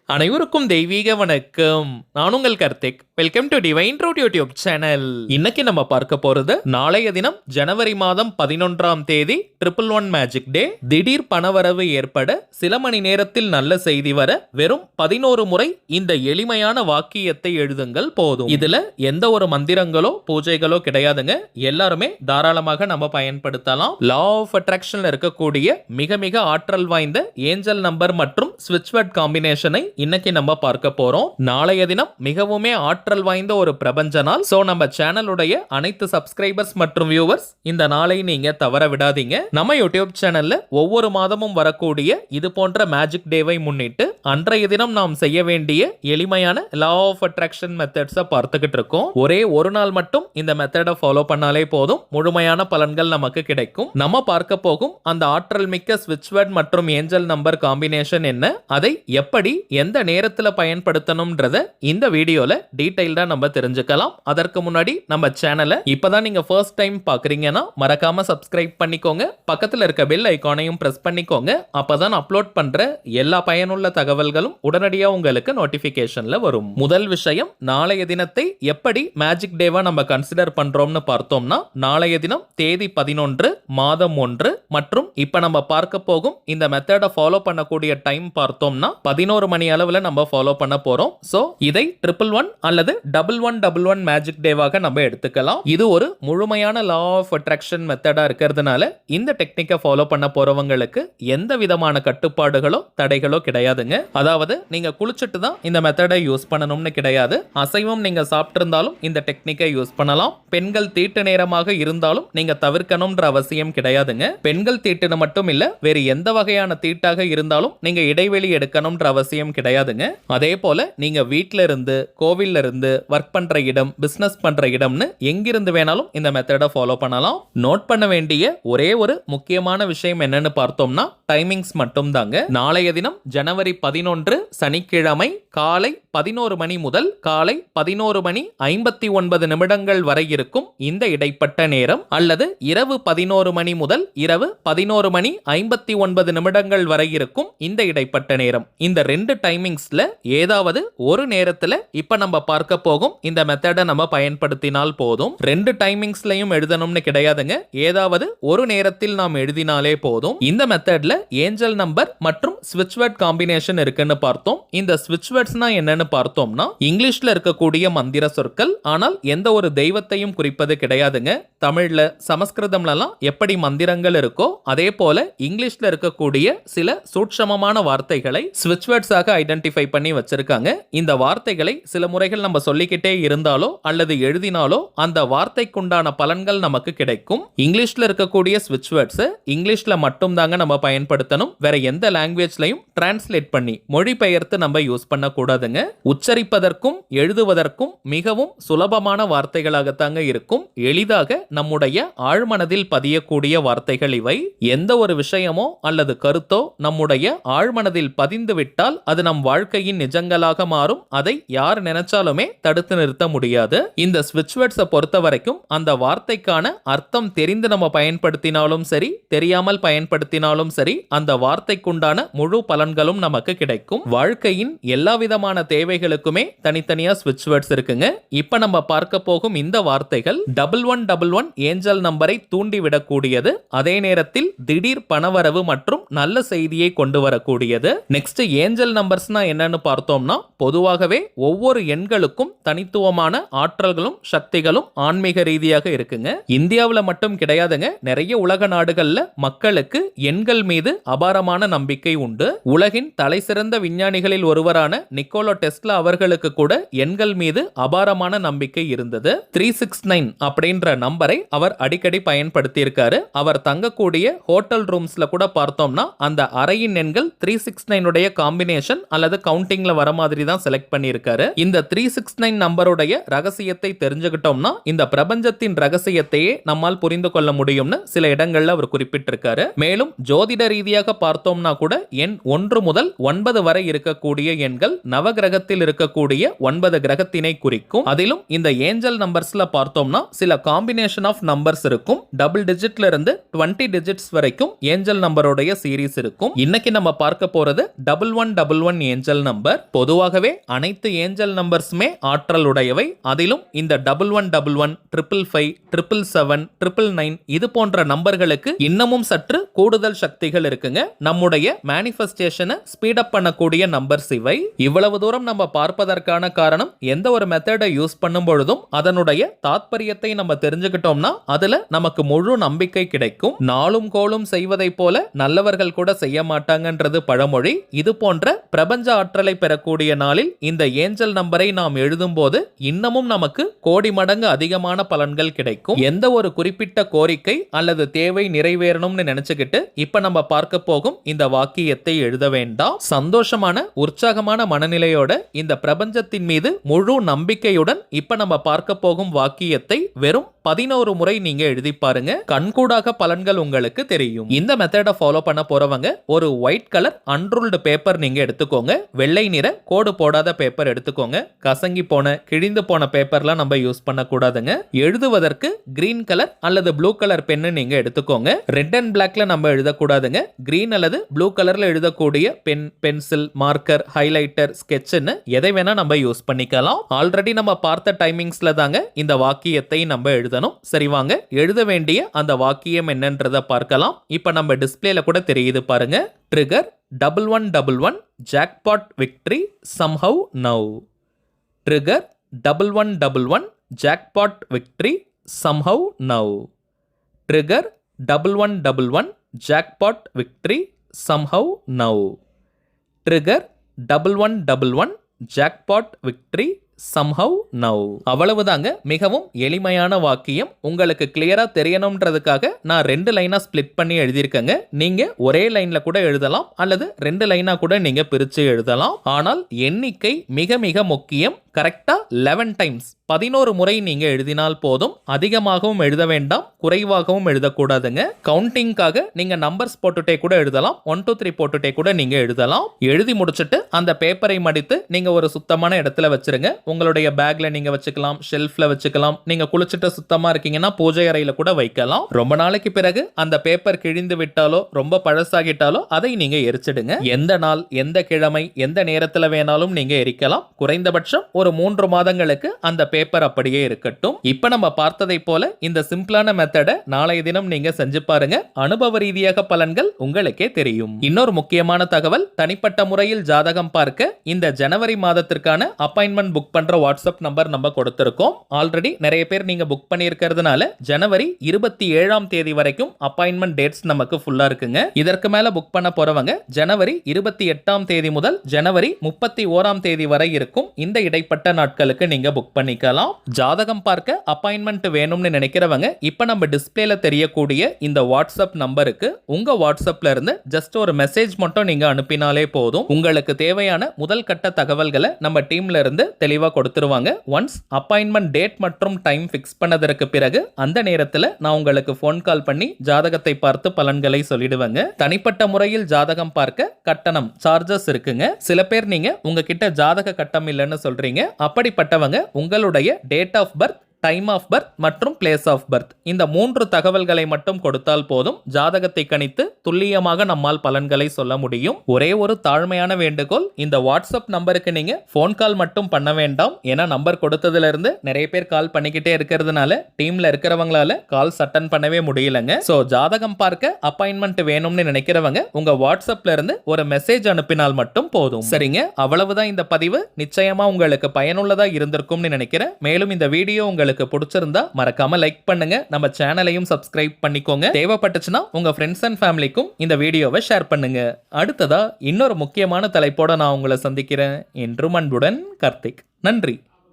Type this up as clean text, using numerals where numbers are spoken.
அனைவருக்கும் தெய்வீக வணக்கம். நான் உங்கள் Karthik. Welcome to divine truth YouTube channel. இன்னைக்கு நம்ம பார்க்க போறது நாளைய தினம் ஜனவரி மாதம் 11ஆம் தேதி 111 மேஜிக் டே. திடீர் பணவரவு ஏற்பட சில மணி நேரத்தில் நல்ல செய்தி வர வெறும் 11 முறை இந்த எளிமையான வாக்கியத்தை எழுதுங்கள் போதும். இதுல எந்த ஒரு மந்திரங்களோ பூஜைகளோ கிடையாதுங்க. எல்லாருமே தாராளமாக நம்ம பயன்படுத்தலாம். லா ஆஃப் அட்ராக்ஷன்ல இருக்கக்கூடிய மிக மிக ஆற்றல் வாய்ந்த ஏஞ்சல் நம்பர் மற்றும் ஸ்விட்ச் வேர்ட் காம்பினேஷனை இன்னைக்கு நம்ம பார்க்க போறோம். நாளைய தினம் மிகவுமே ஆற்றல் வாய்ந்த ஒரு பிரபஞ்ச நாள். சோ நம்ம சேனலுடைய அனைத்து சப்ஸ்கிரைபர்ஸ் மற்றும் வியூவர்ஸ் இந்த நாளை நீங்க தவற விடாதீங்க. நம்ம யூடியூப் சேனல்ல ஒவ்வொரு மாதமும் வரக்கூடிய இது போன்ற மேஜிக் டேவை முன்னிட்டு அன்றைய தினம் நாம் செய்ய வேண்டிய எளிமையான லா ஆஃப் அட்ராக்ஷன் மெத்தட்ஸை பார்த்துக்கிட்டு இருக்கோம். ஒரே ஒரு நாள் மட்டும் இந்த மெத்தடை ஃபாலோ பண்ணாலே போதும், முழுமையான பலன்கள் நமக்கு கிடைக்கும். நம்ம பார்க்க போகும் அந்த ஆற்றல் மிக்க ஸ்விட்ச் வேர்ட் மற்றும் ஏஞ்சல் நம்பர் காம்பினேஷன் என்ன, அதை எப்படி எந்த நேரத்துல பயன்படுத்தணும்ன்றத இந்த வீடியோல டீடைல்டா நம்ம தெரிஞ்சுக்கலாம். அதற்கு முன்னாடி நம்ம சேனலை இப்பதான் நீங்க ஃபர்ஸ்ட் டைம் பாக்குறீங்கன்னா மறக்காம சப்ஸ்கிரைப் பண்ணிக்கோங்க. பக்கத்துல இருக்க பெல் ஐகானையும் பிரஸ் பண்ணிக்கோங்க. அப்பதான் அப்லோட் பண்ற எல்லா பயனுள்ள தகவல்களும் உடனடியா உங்களுக்கு நோட்டிபிகேஷன்ல வரும். முதல் விஷயம், நாளைய தினத்தை எப்படி மேஜிக் டேவா நம்ம கன்சிடர் பண்றோம்னு பார்த்தோம்னா, நாளைய தினம் தேதி 11 மாதம் 1 மற்றும் இப்ப நம்ம பார்க்க போகும் இந்த மெத்தடை ஃபாலோ பண்ணக்கூடிய டைம் பார்த்தோம்னா 11 மணி அளவுல நம்ம ஃபாலோ பண்ண போறோம். சோ இதை 111 அல்லது 1111 மேஜிக் டேவாக நம்ம எடுத்துக்கலாம். இது ஒரு முழுமையான லா ஆஃப் அட்ராக்ஷன் மெத்தடா இருக்கிறதுனால இந்த டெக்னிக்கை ஃபாலோ பண்ண போறவங்களுக்கு எந்த விதமான கட்டுப்பாடுகளோ தடைகளோ கிடையாதுங்க. அதாவது நீங்க குளிச்சுட்டு தான் இந்த மெத்தடை யூஸ் பண்ணணும்னு கிடையாது. அசைவம் நீங்க சாப்பிட்டிருந்தாலும் இந்த டெக்னிக்கை யூஸ் பண்ணலாம். பெண்கள் தீட்டு நேரமாக இருந்தாலும் நீங்க தவிர்க்கணும்ன்ற அவசியம் கிடையாதுங்க. பெண்கள் தீட்டுன்னு மட்டும் இல்ல, வேறு எந்த வகையான தீட்டாக இருந்தாலும் நீங்க இடைவெளி எடுக்கணும்ன்ற அவசியம் கிடையாதுங்க. அதே போல நீங்க வீட்ல இருந்து, கோவில்ல இருந்து, ஒர்க் பண்ற இடம், பிசினஸ் பண்ற இடம்னு எங்கிருந்து வேணாலும் இந்த மெத்தடை ஃபாலோ பண்ணலாம். நோட் பண்ண வேண்டிய ஒரே ஒரு முக்கியமான விஷயம் என்னன்னு பார்த்தோம்னா டைமிங்ஸ் மட்டும் தாங்க. நாளைய தினம் ஜனவரி 11 சனிக்கிழமை காலை 11 மணி முதல் காலை 11 மணி 59 நிமிடங்கள் வரை இருக்கும் இந்த இடைப்பட்ட நேரம், அல்லது இரவு 11 மணி முதல் இரவு 11 மணி 59 நிமிடங்கள் வரை இருக்கும் இந்த இடைப்பட்ட நேரம். இந்த ரெண்டு டைமிங்ஸ்ல ஏதாவது ஒரு நேரத்துல இப்ப நம்ம பார்க்க போகும் இந்த மெத்தடை நம்ம பயன்படுத்தினால் போதும். ரெண்டு டைமிங்ஸ்லயும் எழுதணும்னு கிடையாதுங்க. ஏதாவது ஒரு நேரத்தில் நாம் எழுதினாலே போதும். இந்த மெத்தட்ல ஏஞ்சல் நம்பர் மற்றும் ஸ்விட்ச் வேர்ட் காம்பினேஷன் இருக்குன்னு பார்த்தோம். இந்த ஸ்விட்ச் வேர்ட்ஸ்னா என்னன்னு பார்த்தோம்னா இங்கிலீஷ்ல இருக்கக்கூடிய மந்திர சொற்கள், ஆனால் எந்த ஒரு தெய்வத்தையும் குறிப்பது கிடையாதுங்க. தமிழ்ல சமஸ்கிருதம்லாம் எப்படி மந்திரங்கள் இருக்கோ அதே போல இங்கிலீஷ்ல இருக்கக்கூடிய சில சூட்சமமான வார்த்தைகளை ஸ்விட்ச் வேர்ட்ஸாக ஐடென்டிஃபை பண்ணி வச்சிருக்காங்க. இந்த வார்த்தைகளை சில முறைகள் நம்ம சொல்லிக்கிட்டே இருந்தாலோ அல்லது எழுதினாலோ அந்த வார்த்தைக்குண்டான பலன்கள் நமக்கு கிடைக்கும். இங்கிலீஷ்ல இருக்கக்கூடிய ஸ்விட்ச் வேர்ட்ஸ் இங்கிலீஷ்ல மட்டும் தாங்க நம்ம பயன்படுத்தணும். வேற எந்த லாங்குவேஜ்லயும் டிரான்ஸ்லேட் பண்ணி மொழிபெயர்த்து நம்ம யூஸ் பண்ண கூடாதுங்க. உச்சரிப்பதற்கும் எழுதுவதற்கும் மிகவும் சுலபமான வார்த்தைகளாகத்தாங்க இருக்கும். எளிதாக நம்முடைய ஆழ்மனதில் பதியக்கூடிய வார்த்தைகள் இவை. எந்த ஒரு விஷயமோ அல்லது கருத்தோ நம்முடைய ஆழ்மனதில் பதிந்து விட்டால் அது நம் வாழ்க்கையின் நிஜங்களாக மாறும். அதை யார் நினைச்சாலுமே தடுத்து நிறுத்த முடியாது. இந்த ஸ்விட்ச் வேர்ட்ஸை பொறுத்த வரைக்கும் அந்த வார்த்தைக்கான அர்த்தம் தெரிந்து நம்ம பயன்படுத்தினாலும் சரி, தெரியாமல் பயன்படுத்தினாலும் சரி, அந்த வார்த்தைக்குண்டான முழு பலன்களும் நமக்கு கிடைக்கும். வாழ்க்கையின் எல்லா விதமான தேவைகளுக்குமே தனித்தனியா ஸ்விட்ச் வேர்ட்ஸ் இருக்குங்க. இப்ப நம்ம பார்க்க போகும் இந்த வார்த்தைகள் 1111 ஏஞ்சல் நம்பரை தூண்டிவிடக்கூடியது. அதே நேரத்தில் திடீர் பணவரவு மற்றும் நல்ல செய்தியை கொண்டு வரக்கூடியது. நெக்ஸ்ட், ஏஞ்சல் நம்பர்ஸ்னா என்னன்னு பார்த்தோம்னா பொதுவாகவே ஒவ்வொரு எண்களுக்கும் தனித்துவமான ஆற்றல்களும் சக்திகளும் ஆன்மீக ரீதியாக இருக்குங்க. இந்தியாவுல மட்டும் கிடையாதுங்க. நிறைய உலக நாடுகள்ல மக்களுக்கு எண்கள் மீது அபாரமான நம்பிக்கை உண்டு. உலகின் தலை சிறந்த விஞ்ஞானிகளில் ஒருவரான நிக்கோலா டெஸ்லா அவர்களுக்கு கூட எண்கள் மீது அபாரமான நம்பிக்கை இருந்தது. 369 அப்படின்ற நம்பரை அவர் அடிக்கடி பயன்படுத்தி இருக்காரு. அவர் தங்கக்கூடிய ஹோட்டல் ரூம்ஸ்ல கூட பார்த்தோம்னா அந்த அறையின் எண்கள் 369 உடைய காம்பினேஷன் அல்லது கவுண்டிங்ல வர மாதிரி தான் செலக்ட் பண்ணியிருக்காரு. இந்த 369 நம்பருடைய ரகசியத்தை தெரிஞ்சுக்கிட்டோம்னா இந்த பிரபஞ்சத்தின் ரகசியத்தையே நம்மால் புரிந்து கொள்ள முடியும்னு சில இடங்கள்ல அவர் குறிப்பிட்டிருக்காரு. மேலும் ஜோதிட ரீதியாக பார்த்தோம்னா கூட எண் 1 முதல் 9 வரை இருக்கக்கூடிய எண்கள் நவகிரகத்தில் இருக்கக்கூடிய 9 கிரகத்தினை குறிக்கும். அதிலும் இந்த ஏஞ்சல் நம்பர்ஸ்ல பார்த்தோம்னா சில காம்பினேஷன் ஆஃப் நம்பர்ஸ் இருக்கும். டபுள் டிஜிட்ல இருந்து 20 டிஜிட்ஸ் வரைக்கும் ஏஞ்சல் நம்பருடைய சீரிஸ் இருக்கும். இன்னைக்கு நம்ம பார்க்க போறது 1111 ஏஞ்சல் நம்பர். பொதுவாகவே அனைத்து ஏஞ்சல் நம்பர்ஸுமே ஆற்றல் உடையவை. அதிலும் இந்த 1111, 555, 777, 999 இது போன்ற நம்பர்களுக்கு இன்னமும் சற்று கூடுதல் சக்திகள் இருக்குங்க. நம்முடைய மேனிஃபெஸ்டேஷனை ஸ்பீட் அப் பண்ணக்கூடிய நம்பர்ஸ் இவை. இவ்வளவு தூரம் நம்ம பார்ப்பதற்கான காரணம் எந்த ஒரு மெத்தடை யூஸ் பண்ணும் பொழுதும் அதனுடைய தாத்பரியத்தை நம்ம தெரிஞ்சுக்கிட்டோம்னா அதுல நமக்கு முழு நம்பிக்கை கிடைக்கும். நாளும் கோளும் செய்வதை போல நல்லவர்கள் கூட செய்ய மாட்டாங்கன்றது பழமொழி. இது போன்ற பிரபஞ்ச ஆற்றலை பெறக்கூடிய நாளில் இந்த ஏஞ்சல் நம்பரை நாம் எழுதும் போது இன்னமும் நமக்கு கோடி மடங்கு அதிகமான பலன்கள் கிடைக்கும். எந்த ஒரு குறிப்பிட்ட கோரிக்கை அல்லது தேவை நிறைவேறணும்னு நினைச்சுக்கிட்டு இப்ப நம்ம பார்க்க போகும் இந்த வாக்கியத்தை எழுத வேண்டாம். சந்தோஷமான உற்சாகமான மனநிலையோட இந்த பிரபஞ்சத்தின் மீது முழு நம்பிக்கையுடன் இப்ப நம்ம பார்க்க போகும் வாக்கியத்தை வெறும் 11 முறை நீங்க எழுதி பாருங்க. கண்கூடாக பலன்கள் உங்களுக்கு தெரியும். இந்த மெத்தடை ஃபாலோ பண்ண போறவங்க ஒரு ஒயிட் கலர் அன்ரூல்டு பேப்பர் நீங்க எடுத்துக்கோங்க. வெள்ளை நிற கோடு போடாத பேப்பர் எடுத்துக்கோங்க. கசங்கி போன கிழிந்து போன பேப்பர்லாம் நம்ம யூஸ் பண்ண கூடாதுங்க. எழுதுவதற்கு கிரீன் கலர் அல்லது ப்ளூ கலர் பென்னு நீங்க எடுத்துக்கோங்க. ரெட் அண்ட் பிளாக்ல நம்ம எழுதக்கூடாதுங்க. கிரீன் அல்லது ப்ளூ கலர்ல எழுதக்கூடிய பென், பென்சில், மார்க்கர், ஹைலைட்டர், ஸ்கெட்ச்னு எதை வேணா நம்ம யூஸ் பண்ணிக்கலாம். ஆல்ரெடி நம்ம பார்த்த டைமிங்ஸ்ல தாங்க இந்த வாக்கியத்தை நம்ம எழுதணும். சரி வாங்க எழுத வேண்டிய அந்த வாக்கியம் என்னன்றத பார்க்கலாம். இப்ப நம்ம டிஸ்ப்ளேல கூட தெரியுது பாருங்க. Trigger 1111 jackpot victory somehow now. Trigger 1111 jackpot victory somehow now. Trigger 1111 jackpot victory somehow now. Trigger 1111 jackpot victory somehow now. அவ்வளவுதாங்க. மிகவும் எளிமையான வாக்கியம். உங்களுக்கு கிளியரா தெரியணும்ன்றதுக்காக நான் 2 லைனா ஸ்பிளிட் பண்ணி எழுதியிருக்கேங்க. நீங்க ஒரே லைன்ல கூட எழுதலாம் அல்லது 2 லைனா கூட நீங்க பிரிச்சு எழுதலாம். ஆனால் எண்ணிக்கை மிக மிக முக்கியம். கரெக்டா 11 டைம்ஸ் 11 முறை நீங்க எழுதினால் போதும். அதிகமாகவும் எழுத வேண்டாம், குறைவாகவும் எழுதக்கூடாதுங்க. கவுண்டிங்காக நீங்க நம்பர்ஸ் போட்டுட்டே கூட எழுதலாம். 1 2 3 போட்டுட்டே கூட நீங்க எழுதலாம். எழுதி முடிச்சிட்டு அந்த பேப்பரை மடித்து நீங்க ஒரு சுத்தமான இடத்துல வச்சிருங்க. உங்களுடைய பேக்ல நீங்க வச்சுக்கலாம், ஷெல்ஃப்ல வச்சுக்கலாம். நீங்க குளிச்சுட்டு சுத்தமா இருக்கீங்கன்னா பூஜை அறையில கூட வைக்கலாம். ரொம்ப நாளைக்கு பிறகு அந்த பேப்பர் கிழிந்து விட்டாலோ ரொம்ப பழசாகிட்டாலோ அதை நீங்க எரிச்சிடுங்க. எந்த நாள், எந்த கிழமை, எந்த நேரத்துல வேணாலும் நீங்க எரிக்கலாம். குறைந்தபட்சம் ஒரு 3 மாதங்களுக்கு அந்த பேப்பர் அப்படியே இருக்கட்டும். இப்ப நம்ம பார்த்ததை போல இந்த சிம்பிளான மெத்தடை நாளைய தினம் நீங்க செஞ்சு பாருங்க. அனுபவ ரீதியாக பலன்கள் உங்களுக்கே தெரியும். இன்னொரு முக்கியமான தகவல், தனிப்பட்ட முறையில் ஜாதகம் பார்க்க இந்த ஜனவரி மாதத்திற்கான அப்பாயின்மெண்ட் புக் பண்ற வாட்ஸ்அப் நம்பர் நம்ம கொடுத்திருக்கோம். ஆல்ரெடி நிறைய பேர் நீங்க புக் பண்ணியிருக்கிறதுனால ஜனவரி 27ஆம் தேதி வரைக்கும் அப்பாயின்மெண்ட் டேட்ஸ் நமக்கு ஃபுல்லா இருக்குங்க. இதற்கு மேல புக் பண்ண போறவங்க ஜனவரி 28ஆம் தேதி முதல் ஜனவரி 31ஆம் தேதி வரை இருக்கும் இந்த இடைப்பட்ட நாட்களுக்கு நீங்க புக் பண்ணிக்கலாம். ஜாதகம் பார்க்க அப்பாயின்மெண்ட் வேணும்னு நினைக்கிறவங்க இப்ப நம்ம டிஸ்ப்ளேல தெரியக்கூடிய இந்த வாட்ஸ்அப் நம்பருக்கு உங்க வாட்ஸ்அப்ல இருந்து ஜஸ்ட் ஒரு மெசேஜ் மட்டும் நீங்க அனுப்பினாலே போதும். உங்களுக்கு தேவையான முதல் கட்ட தகவல்களை நம்ம டீம்ல இருந்து தெளிவா கொடுத்துருவாங்க. ஒன்ஸ் அப்பாயின்மெண்ட் டேட் மற்றும் டைம் ஃபிக்ஸ் பண்ணதற்கு பிறகு அந்த நேரத்துல நான் உங்களுக்கு ஃபோன் கால் பண்ணி ஜாதகத்தை பார்த்து பலன்களை சொல்லிடுவேங்க. தனிப்பட்ட முறையில் ஜாதகம் பார்க்க கட்டணம் சார்ஜஸ் இருக்குங்க. சில பேர் நீங்க உங்ககிட்ட ஜாதக கட்டம் இல்லைன்னு சொல்றீங்க. அப்படிப்பட்டவங்க உங்களுடைய date of birth, time of birth மற்றும் பிளேஸ் ஆஃப் பர்த் இந்த 3 தகவல்களை மட்டும் கொடுத்தால் போதும். ஜாதகத்தை கணித்து துல்லியமாக நம்மால் பலன்களை சொல்ல முடியும். ஒரே ஒரு தாழ்மையான வேண்டுகோள், இந்த வாட்ஸ்அப் நம்பருக்கு நீங்க போன் கால் மட்டும் பண்ண வேண்டாம். ஏன்னா நம்பர் கொடுத்ததுல இருந்து நிறைய பேர் கால் பண்ணிக்கிட்டே இருக்கிறதுனால டீம்ல இருக்கிறவங்களால கால்ஸ் அட்டன் பண்ணவே முடியலங்க. சோ ஜாதகம் பார்க்க அப்பாயின்மெண்ட் வேணும்னு நினைக்கிறவங்க உங்க வாட்ஸ்அப்ல இருந்து ஒரு மெசேஜ் அனுப்பினால் மட்டும் போதும். சரிங்க, அவ்வளவுதான் இந்த பதிவு. நிச்சயமா உங்களுக்கு பயனுள்ளதா இருந்திருக்கும்னு நினைக்கிறேன். மேலும் இந்த வீடியோ உங்களுக்கு பிடிச்சிருந்தா மறக்காம லைக் பண்ணுங்க. நம்ம சேனலையும் சப்ஸ்கிரைப் பண்ணிக்கோங்க. தேவைப்பட்டுச்சுன்னா உங்க ஃப்ரெண்ட்ஸ் அண்ட் ஃபேமிலிக்கும் இந்த வீடியோவை ஷேர் பண்ணுங்க. அடுத்ததா இன்னொரு முக்கியமான தலைப்போட நான் உங்களை சந்திக்கிறேன். என்றும் அன்புடன் கார்த்திக். நன்றி.